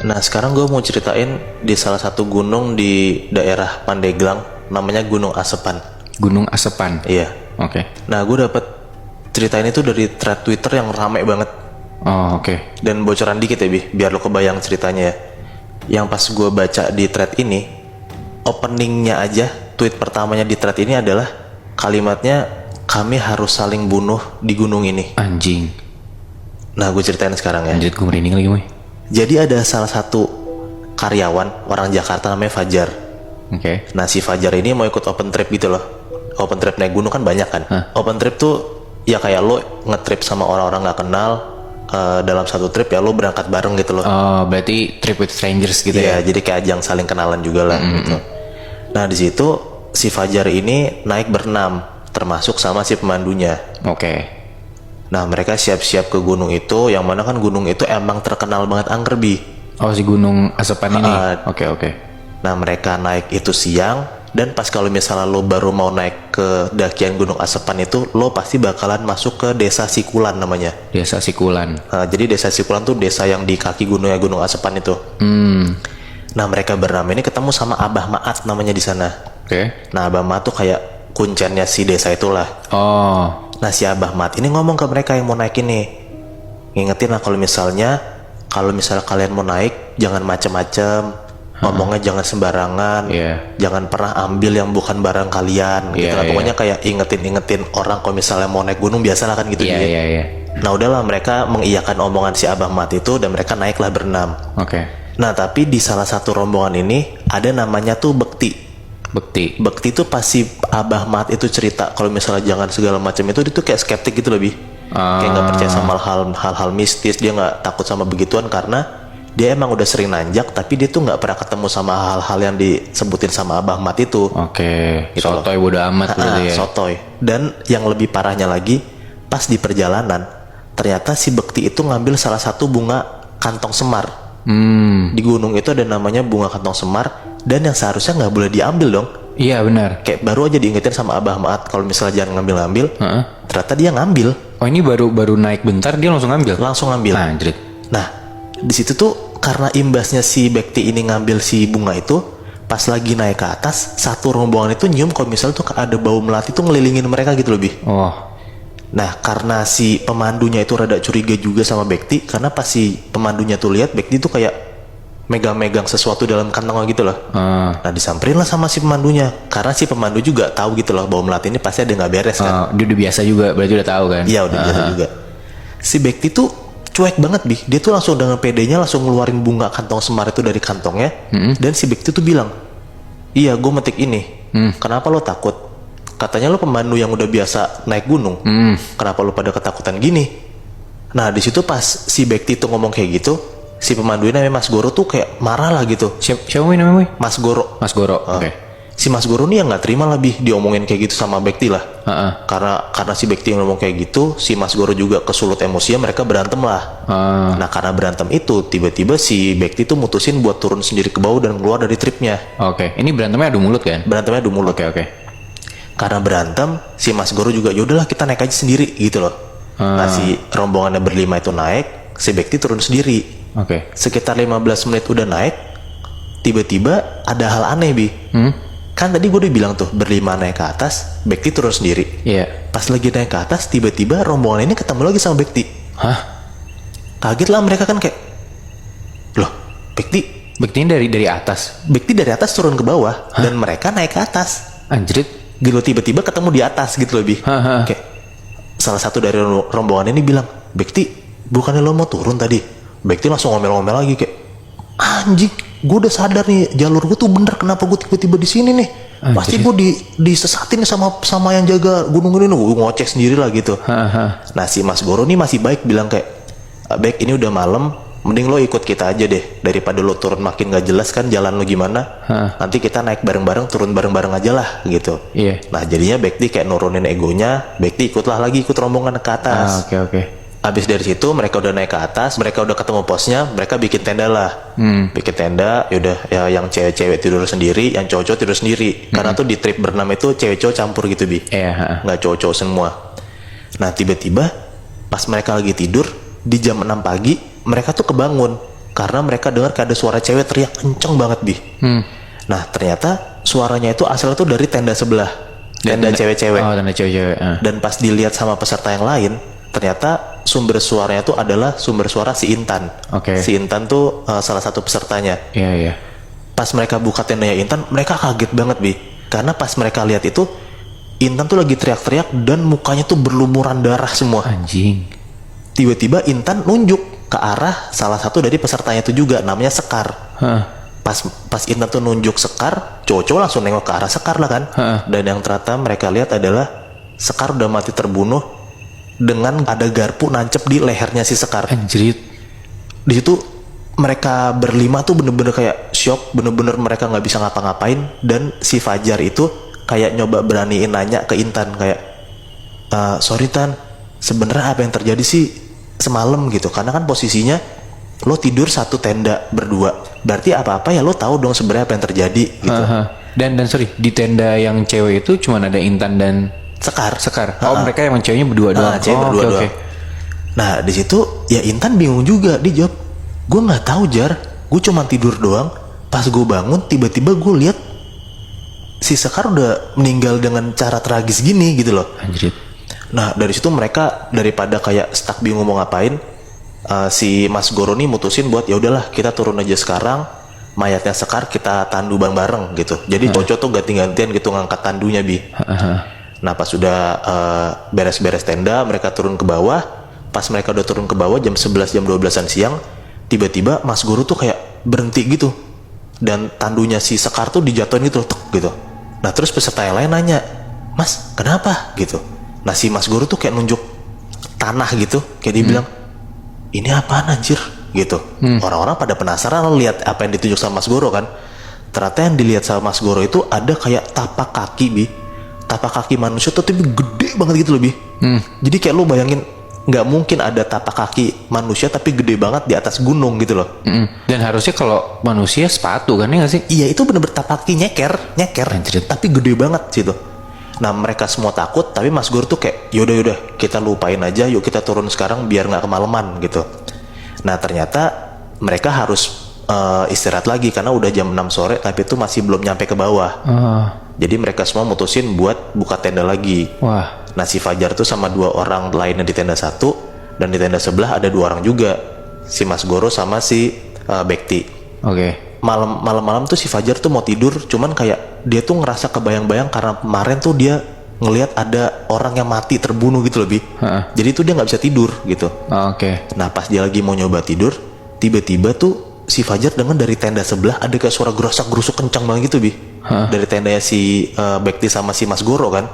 Nah, sekarang gue mau ceritain di salah satu gunung di daerah Pandeglang, namanya Gunung Asepan. Gunung Asepan. Iya. Oke. Nah, gue dapet cerita ini tuh dari thread Twitter yang rame banget. Oh, oke. Dan bocoran dikit ya, Bi, biar lo kebayang ceritanya ya. Yang pas gue baca di thread ini, openingnya aja, tweet pertamanya di thread ini adalah kalimatnya, kami harus saling bunuh di gunung ini. Anjing. Nah, gue ceritain sekarang ya. Anjir, gue merinding lagi, Moy. Jadi ada salah satu karyawan orang Jakarta namanya Fajar. Oke. Nah, si Fajar ini mau ikut open trip gitu loh. Open trip naik gunung kan banyak kan. Open trip tuh ya kayak lo nge-trip sama orang-orang gak kenal, dalam satu trip ya lo berangkat bareng gitu loh. Oh, berarti trip with strangers gitu Iya, ya? jadi kayak ajang saling kenalan juga lah gitu. Nah, di situ si Fajar ini naik berenam, termasuk sama si pemandunya. Oke. Nah, mereka siap-siap ke gunung itu, yang mana kan gunung itu emang terkenal banget angker, Bi. Oh, si Gunung Asepan ini? Oke. Nah, mereka naik itu siang, dan pas kalau misalnya lo baru mau naik ke dakian Gunung Asepan itu, lo pasti bakalan masuk ke desa Sikulan namanya. Desa Sikulan. Nah, jadi desa Sikulan tuh desa yang di kaki gunungnya Gunung Asepan itu. Nah, mereka berenam ini ketemu sama Abah Maat namanya di sana. Oke. Nah, Abah Maat tuh kayak kuncennya si desa itulah. Oh, Nah, si Abah Mat ini ngomong ke mereka yang mau naik ini, ngingetin lah kalau misalnya kalian mau naik jangan macem-macem, ngomongnya jangan sembarangan, jangan pernah ambil yang bukan barang kalian, gitu lah. Pokoknya kayak ingetin orang kalau misalnya mau naik gunung biasalah kan gitu. Iya. Nah, udahlah, mereka mengiyakan omongan si Abah Mat itu dan mereka naiklah berenam. Oke. Nah, tapi di salah satu rombongan ini ada namanya tuh Bekti. Bekti tuh pasti Abah Mat itu cerita kalau misalnya jangan segala macam itu, dia tuh kayak skeptik gitu lebih, kayak nggak percaya sama hal-hal mistis. Dia nggak takut sama begituan karena dia emang udah sering nanjak, tapi dia tuh nggak pernah ketemu sama hal-hal yang disebutin sama Abah Mat itu. Oke. Gitu Sotoy bodo amat berarti ya. Sotoy. Dan yang lebih parahnya lagi, pas di perjalanan ternyata si Bekti itu ngambil salah satu bunga kantong semar. Di gunung itu ada namanya bunga kantong semar, dan yang seharusnya nggak boleh diambil dong. Iya, benar. Kayak baru aja diingetin sama Abah Maat kalau misalnya jangan ngambil. Ternyata dia ngambil. Oh, ini baru naik bentar dia langsung ngambil. Anjir. Nah, di situ tuh karena imbasnya si Bekti ini ngambil si bunga itu, pas lagi naik ke atas, satu rombongan itu nyium kalau misalnya tuh ada bau melati tuh ngelilingin mereka gitu lebih. Oh. Nah, karena si pemandunya itu rada curiga juga sama Bekti, karena pas si pemandunya tuh lihat Bekti tuh kayak megang-megang sesuatu dalam kantongnya gitu loh. Nah, disamperin lah sama si pemandunya, karena si pemandu juga tahu gitu loh bau melati ini pasti ada nggak beres kan. Dia udah biasa juga, berarti udah tahu kan. Iya, udah biasa juga. Si Bekti tuh cuek banget, Bi. Dia tuh langsung dengan pedenya langsung ngeluarin bunga kantong semar itu dari kantongnya. Dan si Bekti tuh bilang, iya, gue metik ini. Kenapa lo takut? Katanya lo pemandu yang udah biasa naik gunung. Kenapa lo pada ketakutan gini? Nah, di situ pas si Bekti tuh ngomong kayak gitu, si pemandu ini namanya Mas Goro tuh kayak marah lah gitu. Siapa namanya? Mas Goro. Oke. Si Mas Goro nih yang nggak terima lebih diomongin kayak gitu sama Bekti lah. Karena si Bekti yang ngomong kayak gitu, si Mas Goro juga kesulut emosinya, mereka berantem lah. Nah, karena berantem itu tiba-tiba si Bekti tuh mutusin buat turun sendiri ke bawah dan keluar dari tripnya. Oke. Ini berantemnya adu mulut kan? Berantemnya adu mulut. Oke. Karena berantem, si Mas Goro juga yaudahlah kita naik aja sendiri gitu loh. Nah, si rombongannya berlima itu naik, si Bekti turun sendiri. Oke. Sekitar 15 menit udah naik, tiba-tiba ada hal aneh, Bi. Kan tadi gue udah bilang tuh berlima naik ke atas, Bekti turun sendiri. Iya. Pas lagi naik ke atas, tiba-tiba rombongan ini ketemu lagi sama Bekti. Hah? Kaget lah mereka kan kayak, loh, Bekti dari atas. Bekti dari atas turun ke bawah. Dan mereka naik ke atas. Anjrit. Gitu, tiba-tiba ketemu di atas gitu lebih. Kayak salah satu dari rombongan ini bilang, Bekti, bukannya lo mau turun tadi? Bekti langsung ngomel-ngomel lagi kayak, anjing, gue udah sadar nih jalur gue tuh bener, kenapa gue tiba-tiba di sini nih? Pasti gue disesatin nih sama yang jaga gunung ini. Gue ngocek sendiri lah gitu. Nah, si Mas Goro nih masih baik bilang kayak, Bek, ini udah malam, mending lo ikut kita aja deh, daripada lo turun makin gak jelas kan jalan lo gimana. Nanti kita naik bareng-bareng, turun bareng-bareng aja lah gitu. Nah, jadinya Bekti kayak nurunin egonya, Bekti ikut rombongan ke atas. Oke. Abis dari situ mereka udah naik ke atas, mereka udah ketemu posnya, mereka bikin tenda lah. Bikin tenda, yaudah ya, yang cewek-cewek tidur sendiri, yang cowok-cowok tidur sendiri. Karena tuh di trip berenam itu cewek-cowok campur gitu, Bi. Nggak cowok-cowok semua. Nah, tiba-tiba pas mereka lagi tidur di jam 6 pagi, mereka tuh kebangun karena mereka dengar kayak ada suara cewek teriak kenceng banget Bi. Nah ternyata suaranya itu asalnya tuh dari tenda sebelah, tenda cewek-cewek. Oh, tenda cewek-cewek. Dan pas dilihat sama peserta yang lain, ternyata sumber suaranya tuh adalah sumber suara si Intan. Si Intan tuh salah satu pesertanya. Iya. Pas mereka buka tendanya Intan, mereka kaget banget Bi, karena pas mereka lihat itu Intan tuh lagi teriak-teriak dan mukanya tuh berlumuran darah semua. Anjing. Tiba-tiba Intan nunjuk ke arah salah satu dari pesertanya itu juga, namanya Sekar. Pas Intan tuh nunjuk Sekar, cowok-cowok langsung nengok ke arah Sekar lah kan. Dan yang ternyata mereka lihat adalah Sekar udah mati terbunuh dengan ada garpu nancep di lehernya si Sekar. Anjrit. Di situ mereka berlima tuh bener-bener kayak shock, bener-bener mereka nggak bisa ngapa-ngapain. Dan si Fajar itu kayak nyoba beraniin nanya ke Intan kayak, sorry Tan, sebenarnya apa yang terjadi sih semalam gitu, karena kan posisinya lo tidur satu tenda berdua, berarti apa-apa ya lo tahu dong sebenarnya apa yang terjadi gitu. Dan sorry, di tenda yang cewek itu cuma ada Intan dan Sekar. Oh, mereka yang ceweknya berdua doang. Cewek berdua doang. Nah di situ ya Intan bingung juga, dia jawab, gue nggak tahu Jar, gue cuma tidur doang. Pas gue bangun tiba-tiba gue lihat si Sekar udah meninggal dengan cara tragis gini gitu loh. Anjrit. Nah dari situ mereka daripada kayak stuck bingung mau ngapain, si Mas Goro nih mutusin buat ya udahlah kita turun aja sekarang, mayatnya Sekar kita tandu bareng gitu. Jadi cocok tuh ganti-gantian gitu ngangkat tandunya Bi. Nah pas sudah beres-beres tenda, mereka turun ke bawah. Pas mereka udah turun ke bawah jam 11 jam 12-an siang, tiba-tiba Mas Goro tuh kayak berhenti gitu, dan tandunya si Sekar tuh dijatuhin gitu, tuk, gitu. Nah terus peserta yang lain nanya, Mas kenapa gitu. Nah si Mas Guru tuh kayak nunjuk tanah gitu, kayak dia bilang, ini apaan anjir gitu. Orang-orang pada penasaran lihat apa yang ditunjuk sama Mas Goro kan. Ternyata yang dilihat sama Mas Goro itu ada kayak tapak kaki Bi, tapak kaki manusia tuh tapi gede banget gitu loh Bi. Jadi kayak lu bayangin, nggak mungkin ada tapak kaki manusia tapi gede banget di atas gunung gitu loh. Dan harusnya kalau manusia sepatu kan, ya nggak sih? Iya itu bener-bener tapak kaki nyeker tapi gede banget gitu. Nah mereka semua takut, tapi Mas Gur tuh kayak yaudah kita lupain aja, yuk kita turun sekarang biar nggak kemalaman gitu. Nah ternyata mereka harus istirahat lagi karena udah jam 6 sore tapi itu masih belum nyampe ke bawah. Jadi mereka semua mutusin buat buka tenda lagi. Nah si Fajar tuh sama 2 orang lainnya di tenda 1, dan di tenda sebelah ada 2 orang juga, si Mas Goro sama si Bekti. Malam-malam tuh si Fajar tuh mau tidur, cuman kayak dia tuh ngerasa kebayang-bayang karena kemarin tuh dia ngelihat ada orang yang mati terbunuh gitu lebih. Jadi tuh dia nggak bisa tidur gitu. Nah pas dia lagi mau nyoba tidur, tiba-tiba tuh si Fajar dengar dari tenda sebelah ada kayak suara gerusak-gerusuk kencang banget gitu Bi. Dari tendanya si Bekti sama si Mas Goro kan.